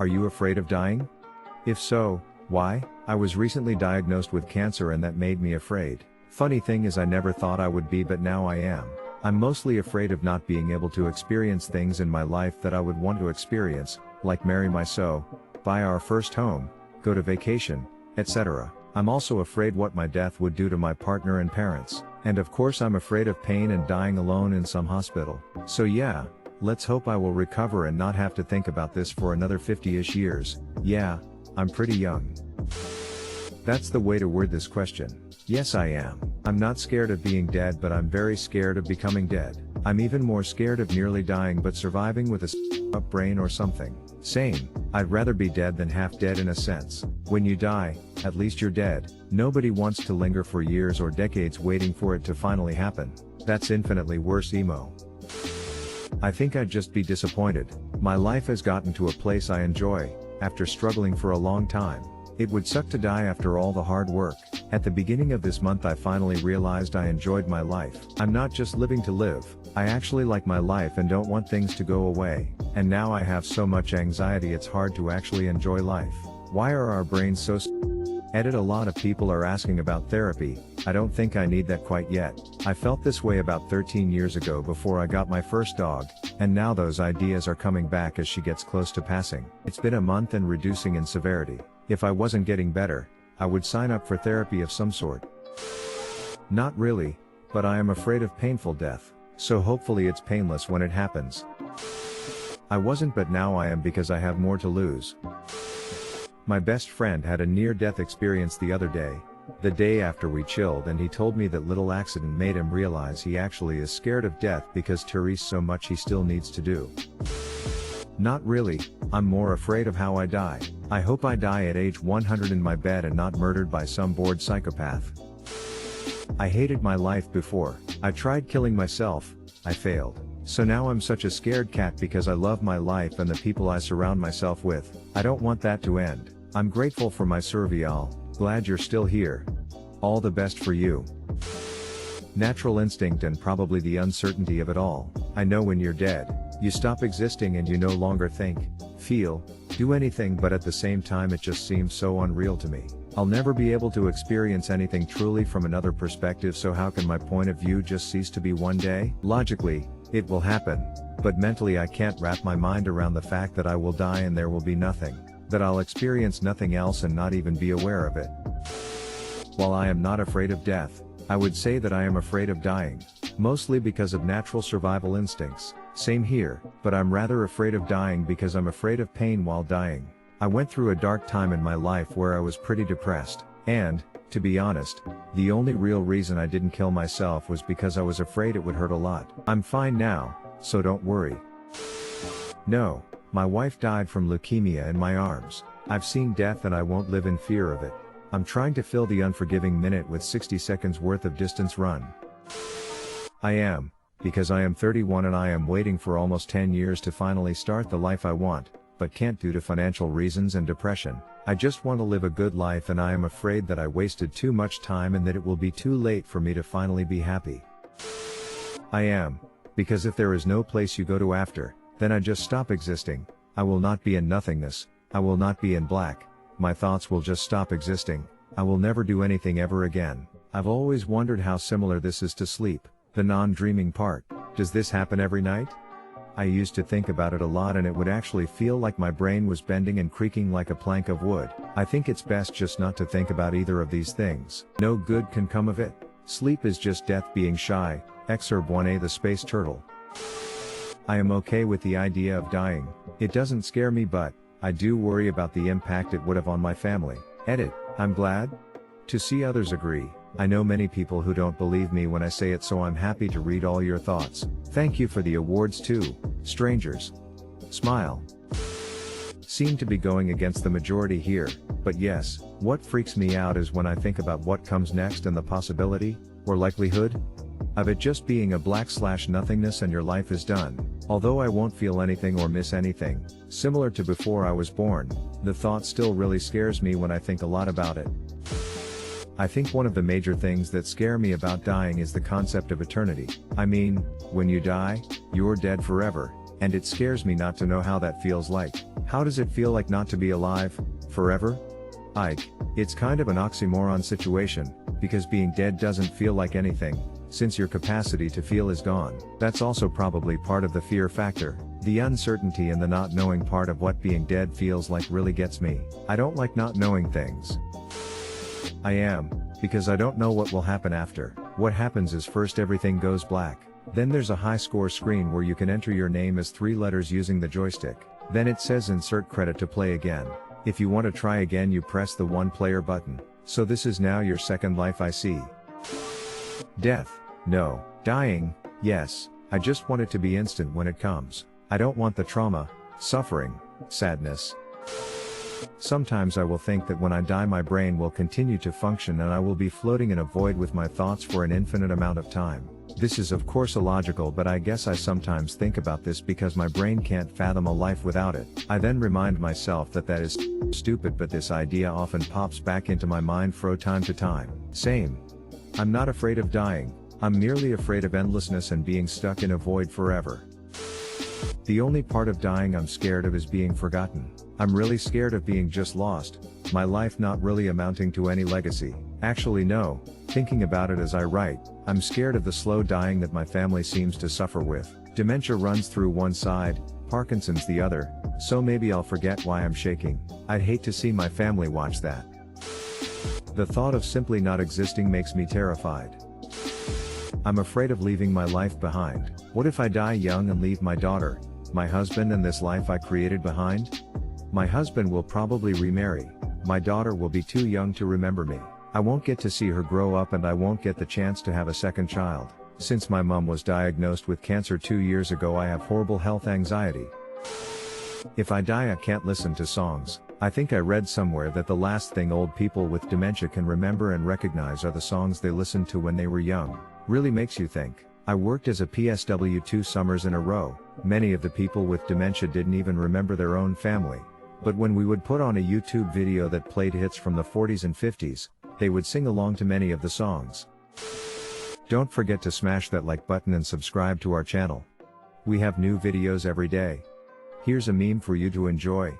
Are you afraid of dying? If so, why? I was recently diagnosed with cancer and that made me afraid. Funny thing is I never thought I would be, but now I am. I'm mostly afraid of not being able to experience things in my life that I would want to experience, like marry my so, buy our first home, go to vacation, etc. I'm also afraid what my death would do to my partner and parents. And of course I'm afraid of pain and dying alone in some hospital. So yeah, let's hope I will recover and not have to think about this for another 50-ish years. Yeah, I'm pretty young. That's the way to word this question. Yes, I am. I'm not scared of being dead, but I'm very scared of becoming dead. I'm even more scared of nearly dying but surviving with a up brain or something. Same. I'd rather be dead than half dead in a sense. When you die, at least you're dead. Nobody wants to linger for years or decades waiting for it to finally happen. That's infinitely worse emo. I think I'd just be disappointed. My life has gotten to a place I enjoy, after struggling for a long time. It would suck to die after all the hard work. At the beginning of this month I finally realized I enjoyed my life. I'm not just living to live, I actually like my life and don't want things to go away. And now I have so much anxiety it's hard to actually enjoy life. Why are our brains so Edit. A lot of people are asking about therapy. I don't think I need that quite yet. I felt this way about 13 years ago before I got my first dog, and now those ideas are coming back as she gets close to passing. It's been a month and reducing in severity. If I wasn't getting better, I would sign up for therapy of some sort. Not really, but I am afraid of painful death, so hopefully it's painless when it happens. I wasn't, but now I am because I have more to lose. My best friend had a near-death experience the other day, the day after we chilled, and he told me that little accident made him realize he actually is scared of death because Therese so much he still needs to do. Not really, I'm more afraid of how I die. I hope I die at age 100 in my bed and not murdered by some bored psychopath. I hated my life before. I tried killing myself, I failed. So now I'm such a scared cat because I love my life and the people I surround myself with. I don't want that to end. I'm grateful for my survival, glad you're still here. All the best for you. Natural instinct and probably the uncertainty of it all. I know when you're dead, you stop existing and you no longer think, feel, do anything, but at the same time it just seems so unreal to me. I'll never be able to experience anything truly from another perspective, so how can my point of view just cease to be one day? Logically, it will happen, but mentally I can't wrap my mind around the fact that I will die and there will be nothing, that I'll experience nothing else and not even be aware of it. While I am not afraid of death, I would say that I am afraid of dying, mostly because of natural survival instincts. Same here, but I'm rather afraid of dying because I'm afraid of pain while dying. I went through a dark time in my life where I was pretty depressed, and, to be honest, the only real reason I didn't kill myself was because I was afraid it would hurt a lot. I'm fine now, so don't worry. No, my wife died from leukemia in my arms. I've seen death and I won't live in fear of it. I'm trying to fill the unforgiving minute with 60 seconds worth of distance run. I am, because I am 31 and I am waiting for almost 10 years to finally start the life I want, but can't due to financial reasons and depression. I just want to live a good life and I am afraid that I wasted too much time and that it will be too late for me to finally be happy. I am, because if there is no place you go to after, then I just stop existing. I will not be in nothingness, I will not be in black, my thoughts will just stop existing, I will never do anything ever again. I've always wondered how similar this is to sleep, the non-dreaming part. Does this happen every night? I used to think about it a lot and it would actually feel like my brain was bending and creaking like a plank of wood. I think it's best just not to think about either of these things. No good can come of it. Sleep is just death being shy. Excerpt 1a. The Space Turtle. I am okay with the idea of dying. It doesn't scare me, but I do worry about the impact it would have on my family. Edit. I'm glad to see others agree. I know many people who don't believe me when I say it, so I'm happy to read all your thoughts. Thank you for the awards too, strangers. Smile. Seem to be going against the majority here, but yes, what freaks me out is when I think about what comes next and the possibility, or likelihood, of it just being a black/nothingness and your life is done. Although I won't feel anything or miss anything, similar to before I was born, the thought still really scares me when I think a lot about it. I think one of the major things that scare me about dying is the concept of eternity. I mean, when you die, you're dead forever, and it scares me not to know how that feels like. How does it feel like not to be alive, forever? Ike, it's kind of an oxymoron situation, because being dead doesn't feel like anything, since your capacity to feel is gone. That's also probably part of the fear factor. The uncertainty and the not knowing part of what being dead feels like really gets me. I don't like not knowing things. I am, because I don't know what will happen after. What happens is first everything goes black. Then there's a high score screen where you can enter your name as 3 letters using the joystick. Then it says insert credit to play again. If you want to try again you press the 1 player button. So this is now your second life I see. Death. No. Dying. Yes. I just want it to be instant when it comes. I don't want the trauma, suffering, sadness. Sometimes I will think that when I die my brain will continue to function and I will be floating in a void with my thoughts for an infinite amount of time. This is of course illogical, but I guess I sometimes think about this because my brain can't fathom a life without it. I then remind myself that is stupid, but this idea often pops back into my mind from time to time. Same. I'm not afraid of dying, I'm merely afraid of endlessness and being stuck in a void forever. The only part of dying I'm scared of is being forgotten. I'm really scared of being just lost, my life not really amounting to any legacy. Actually no, thinking about it as I write, I'm scared of the slow dying that my family seems to suffer with. Dementia runs through one side, Parkinson's the other, so maybe I'll forget why I'm shaking. I'd hate to see my family watch that. The thought of simply not existing makes me terrified. I'm afraid of leaving my life behind. What if I die young and leave my daughter, my husband and this life I created behind? My husband will probably remarry. My daughter will be too young to remember me. I won't get to see her grow up and I won't get the chance to have a second child. Since my mom was diagnosed with cancer 2 years ago I have horrible health anxiety. If I die I can't listen to songs. I think I read somewhere that the last thing old people with dementia can remember and recognize are the songs they listened to when they were young. Really makes you think. I worked as a PSW 2 summers in a row. Many of the people with dementia didn't even remember their own family. But when we would put on a YouTube video that played hits from the 40s and 50s, they would sing along to many of the songs. Don't forget to smash that like button and subscribe to our channel. We have new videos every day. Here's a meme for you to enjoy.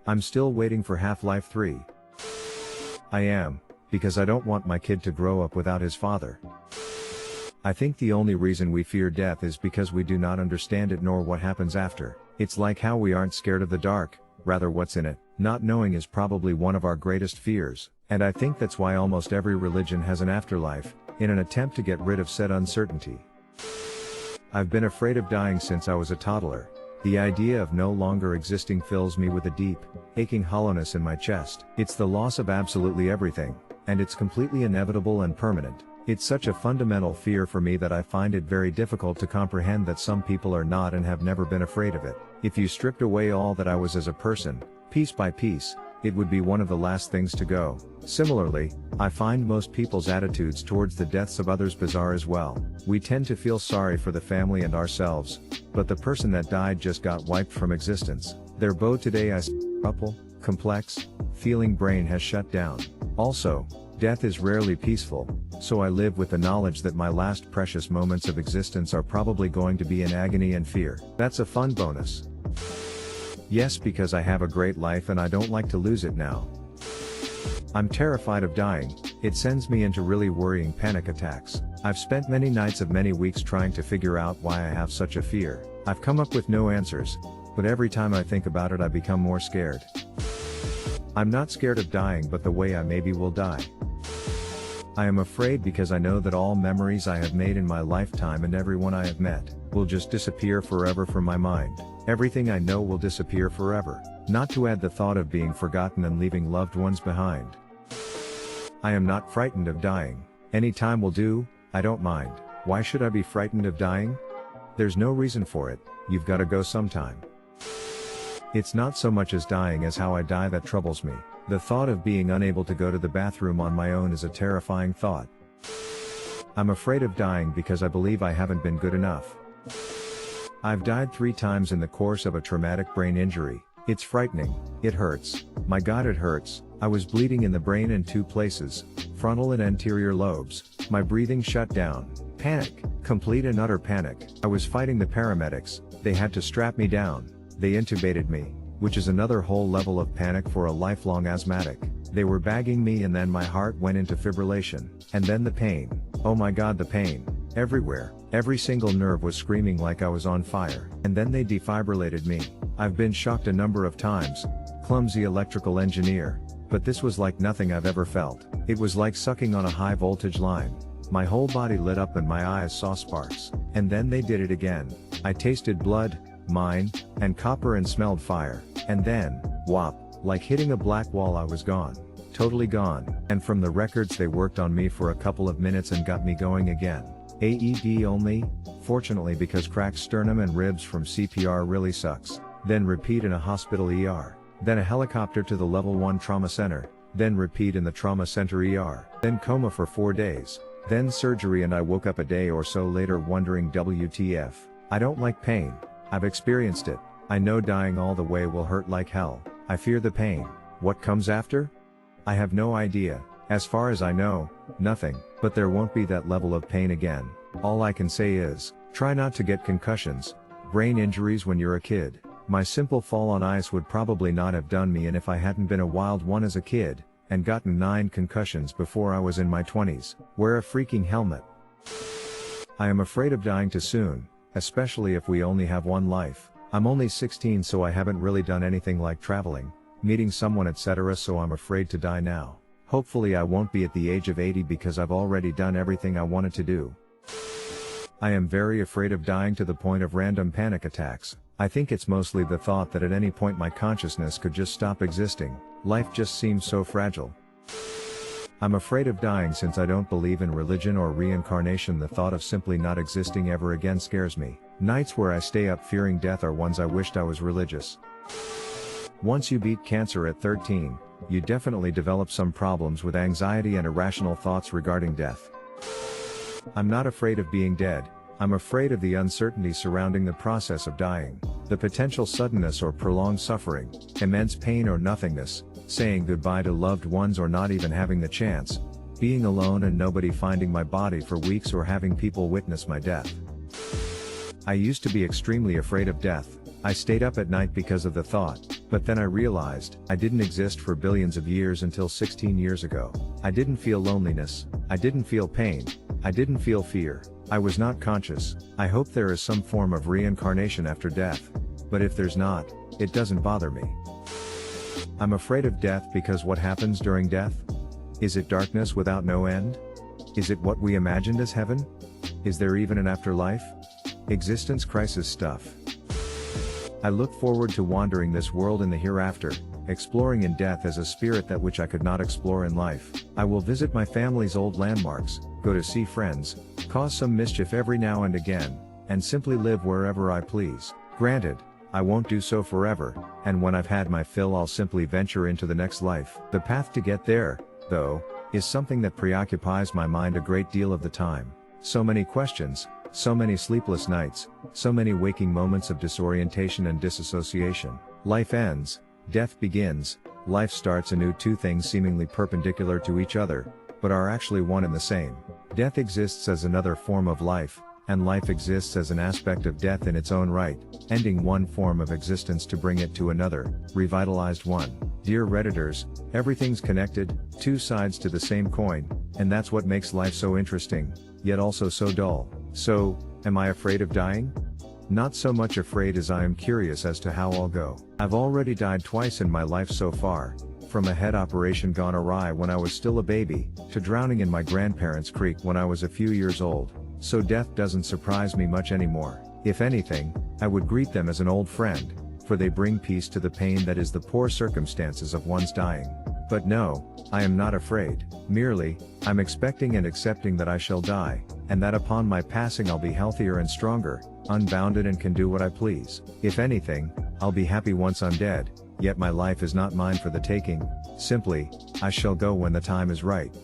I'm still waiting for Half-Life 3. I am, because I don't want my kid to grow up without his father. I think the only reason we fear death is because we do not understand it nor what happens after. It's like how we aren't scared of the dark, rather what's in it. Not knowing is probably one of our greatest fears, and I think that's why almost every religion has an afterlife, in an attempt to get rid of said uncertainty. I've been afraid of dying since I was a toddler. The idea of no longer existing fills me with a deep, aching hollowness in my chest. It's the loss of absolutely everything, and it's completely inevitable and permanent. It's such a fundamental fear for me that I find it very difficult to comprehend that some people are not and have never been afraid of it. If you stripped away all that I was as a person, piece by piece, it would be one of the last things to go. Similarly, I find most people's attitudes towards the deaths of others bizarre as well. We tend to feel sorry for the family and ourselves, but the person that died just got wiped from existence. Their bow today is couple, complex, feeling brain has shut down. Also, death is rarely peaceful, so I live with the knowledge that my last precious moments of existence are probably going to be in agony and fear. That's a fun bonus. Yes, because I have a great life and I don't like to lose it now. I'm terrified of dying. It sends me into really worrying panic attacks. I've spent many nights of many weeks trying to figure out why I have such a fear. I've come up with no answers, but every time I think about it I become more scared. I'm not scared of dying, but the way I maybe will die. I am afraid because I know that all memories I have made in my lifetime and everyone I have met will just disappear forever from my mind. Everything I know will disappear forever. Not to add the thought of being forgotten and leaving loved ones behind. I am not frightened of dying. Any time will do, I don't mind. Why should I be frightened of dying? There's no reason for it, you've gotta go sometime. It's not so much as dying as how I die that troubles me. The thought of being unable to go to the bathroom on my own is a terrifying thought. I'm afraid of dying because I believe I haven't been good enough. I've died 3 times in the course of a traumatic brain injury. It's frightening. It hurts. My God, it hurts. I was bleeding in the brain in 2 places, frontal and anterior lobes. My breathing shut down. Panic. Complete and utter panic. I was fighting the paramedics, They had to strap me down. They intubated me, which is another whole level of panic for a lifelong asthmatic. They were bagging me and then my heart went into fibrillation. And then the pain. Oh my god, the pain. Everywhere. Every single nerve was screaming like I was on fire. And then they defibrillated me. I've been shocked a number of times. Clumsy electrical engineer. But this was like nothing I've ever felt. It was like sucking on a high voltage line. My whole body lit up and my eyes saw sparks. And then they did it again. I tasted blood, mine, and copper and smelled fire. And then, whop, like hitting a black wall, I was gone. Totally gone. And from the records they worked on me for a couple of minutes and got me going again. AED only, fortunately, because cracked sternum and ribs from CPR really sucks. Then repeat in a hospital ER. Then a helicopter to the level 1 trauma center. Then repeat in the trauma center ER. Then coma for 4 days. Then surgery, and I woke up a day or so later wondering WTF. I don't like pain. I've experienced it. I know dying all the way will hurt like hell. I fear the pain. What comes after? I have no idea. As far as I know, nothing. But there won't be that level of pain again. All I can say is, try not to get concussions, brain injuries when you're a kid. My simple fall on ice would probably not have done me in if I hadn't been a wild one as a kid, and gotten 9 concussions before I was in my 20s. Wear a freaking helmet. I am afraid of dying too soon, especially if we only have one life. I'm only 16, so I haven't really done anything like traveling, meeting someone, etc., so I'm afraid to die now. Hopefully I won't be at the age of 80 because I've already done everything I wanted to do. I am very afraid of dying to the point of random panic attacks. I think it's mostly the thought that at any point my consciousness could just stop existing. Life just seems so fragile. I'm afraid of dying since I don't believe in religion or reincarnation. The thought of simply not existing ever again scares me. Nights where I stay up fearing death are ones I wished I was religious. Once you beat cancer at 13, you definitely develop some problems with anxiety and irrational thoughts regarding death. I'm not afraid of being dead. I'm afraid of the uncertainty surrounding the process of dying, the potential suddenness or prolonged suffering, immense pain or nothingness, saying goodbye to loved ones or not even having the chance, being alone and nobody finding my body for weeks, or having people witness my death. I used to be extremely afraid of death. I stayed up at night because of the thought, but then I realized I didn't exist for billions of years until 16 years ago. I didn't feel loneliness. I didn't feel pain. I didn't feel fear. I was not conscious. I hope there is some form of reincarnation after death. But if there's not, it doesn't bother me. I'm afraid of death because what happens during death? Is it darkness without no end? Is it what we imagined as heaven? Is there even an afterlife? Existence crisis stuff. I look forward to wandering this world in the hereafter, exploring in death as a spirit that which I could not explore in life. I will visit my family's old landmarks, go to see friends, cause some mischief every now and again, and simply live wherever I please. Granted, I won't do so forever, and when I've had my fill I'll simply venture into the next life. The path to get there, though, is something that preoccupies my mind a great deal of the time. So many questions, so many sleepless nights, so many waking moments of disorientation and disassociation. Life ends, death begins, life starts anew, two things seemingly perpendicular to each other, but are actually one and the same. Death exists as another form of life, and life exists as an aspect of death in its own right, ending one form of existence to bring it to another, revitalized one. Dear Redditors, everything's connected, two sides to the same coin, and that's what makes life so interesting, yet also so dull. So, am I afraid of dying? Not so much afraid as I am curious as to how I'll go. I've already died twice in my life so far, from a head operation gone awry when I was still a baby, to drowning in my grandparents' creek when I was a few years old, so death doesn't surprise me much anymore. If anything, I would greet them as an old friend, for they bring peace to the pain that is the poor circumstances of one's dying. But no, I am not afraid. Merely, I'm expecting and accepting that I shall die, and that upon my passing I'll be healthier and stronger, unbounded, and can do what I please. If anything, I'll be happy once I'm dead, yet my life is not mine for the taking. Simply, I shall go when the time is right.